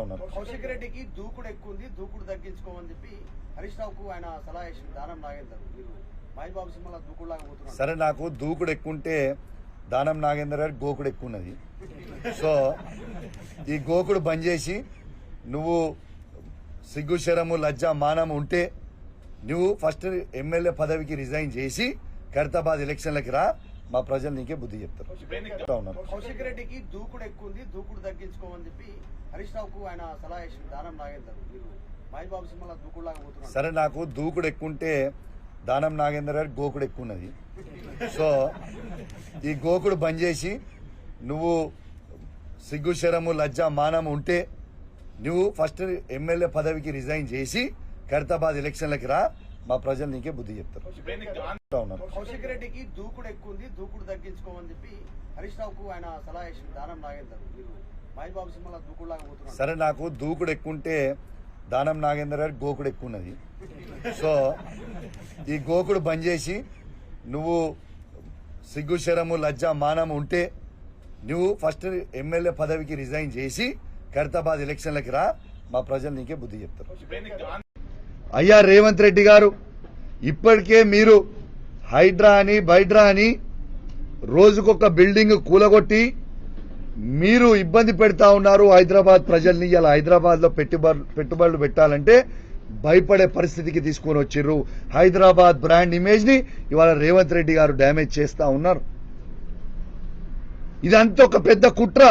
ఉన్నారు. కౌశిక్ రెడ్డికి దూకుడు ఎక్కువ ఉంది, దూకుడు తగ్గించుకోమని చెప్పి హరీష్ రావుకు ఆయన సలహా ఇచ్చిన దానం నాగేందర్. మీరు మహేష్ సినిమాలో దూకుడులాగా పోతున్నారు. సరే, నాకు దూకుడు ఎక్కుంటే దానం నాగేందర్ గారికి గోకుడు ఎక్కువ ఉన్నది. సో ఈ గోకుడు బంద్ చేసి నువ్వు సిగ్గు శరము లజ్జ మానం ఉంటే నువ్వు ఫస్ట్ ఎమ్మెల్యే పదవికి రిజైన్ చేసి ఖైరతాబాద్ ఎలక్షన్లకి రా, మా ప్రజలు నీకే బుద్ధి చెప్తారు. కౌశిక్ రెడ్డికి దూకుడు ఎక్కువ ఉంది, దూకుడు తగ్గించుకోమని చెప్పి హరీష్ రావుకు ఆయన సలహా ఇచ్చిన దానం నాగేందర్. మీరు మహేష్ సినిమాలో దూకుడులాగా పోతున్నారు. సరే, నాకు దూకుడు ఎక్కుంటే దానం నాగేందర్ గారికి గోకుడు ఎక్కువ ఉన్నది. సో ఈ గోకుడు బంద్ చేసి నువ్వు సిగ్గు శరము లజ్జ మానం ఉంటే నువ్వు ఫస్ట్ ఎమ్మెల్యే పదవికి రిజైన్ చేసి ఖైరతాబాద్ ఎలక్షన్లకి రా, మా ప్రజలు నీకే బుద్ధి చెప్తారు. కౌశిక్ రెడ్డికి దూకుడు ఎక్కువ ఉంది, దూకుడు తగ్గించుకోమని చెప్పి హరీష్ రావుకు ఆయన సలహా ఇచ్చిన దానం నాగేందర్. మీరు మహేష్ సినిమాలో దూకుడులాగా పోతున్నారు. సరే, నాకు దూకుడు ఎక్కుంటే దానం నాగేందర్ గారికి గోకుడు ఎక్కువ ఉన్నది. సో ఈ గోకుడు బంద్ చేసి నువ్వు సిగ్గు శరము లజ్జ మానం ఉంటే నువ్వు ఫస్ట్ ఎమ్మెల్యే పదవికి రిజైన్ చేసి ఖైరతాబాద్ ఎలక్షన్లకి రా, మా ప్రజలు నీకే బుద్ధి చెప్తారు. అయ్యా రేవంత్ రెడ్డి గారు, ఇప్పటికే మీరు హైడ్రా అని బైడ్రా అని రోజుకొక బిల్డింగ్ కూలగొట్టి మీరు ఇబ్బంది పెడతా ఉన్నారు హైదరాబాద్ ప్రజల్ని. ఇలా హైదరాబాద్ లో పెట్టుబడులు పెట్టాలంటే భయపడే పరిస్థితికి తీసుకొని వచ్చిర్రు. హైదరాబాద్ బ్రాండ్ ఇమేజ్ ని ఇవాళ రేవంత్ రెడ్డి గారు డ్యామేజ్ చేస్తా ఉన్నారు. ఇదంతా ఒక పెద్ద కుట్ర.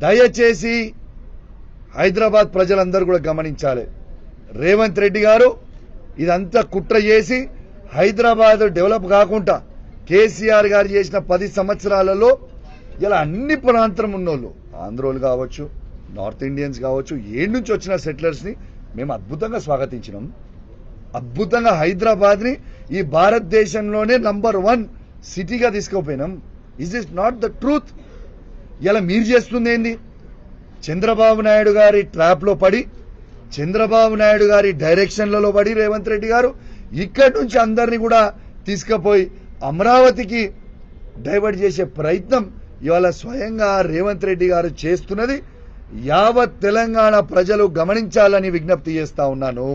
దయచేసి హైదరాబాద్ ప్రజలందరూ కూడా గమనించాలి. రేవంత్ రెడ్డి గారు ఇదంతా కుట్ర చేసి హైదరాబాద్ డెవలప్ కాకుండా కేసీఆర్ గారు చేసిన 10 సంవత్సరాలలో ఇలా అన్ని ప్రాంతం ఉన్నోళ్ళు, ఆంధ్రోలు కావచ్చు, నార్త్ ఇండియన్స్ కావచ్చు, ఏడు నుంచి వచ్చిన సెటిలర్స్ ని మేము అద్భుతంగా స్వాగతించినాం. అద్భుతంగా హైదరాబాద్ ని ఈ భారతదేశంలోనే నంబర్ 1 సిటీగా తీసుకుపోయినాం. Is is not the truth? ఇలా మీరు చేస్తుంది ఏంది? చంద్రబాబు నాయుడు గారి ట్రాప్ లో పడి, చంద్రబాబు నాయుడు గారి డైరెక్షన్లలో పడి రేవంత్ రెడ్డి గారు ఇక్కడి నుంచి అందరినీ కూడా తీసుకుపోయి అమరావతికి డైవర్ట్ చేసే ప్రయత్నం ఇవాళ స్వయంగా రేవంత్ రెడ్డి గారు చేస్తున్నది యావత్ తెలంగాణ ప్రజలు గమనించాలని విజ్ఞప్తి చేస్తా ఉన్నాను.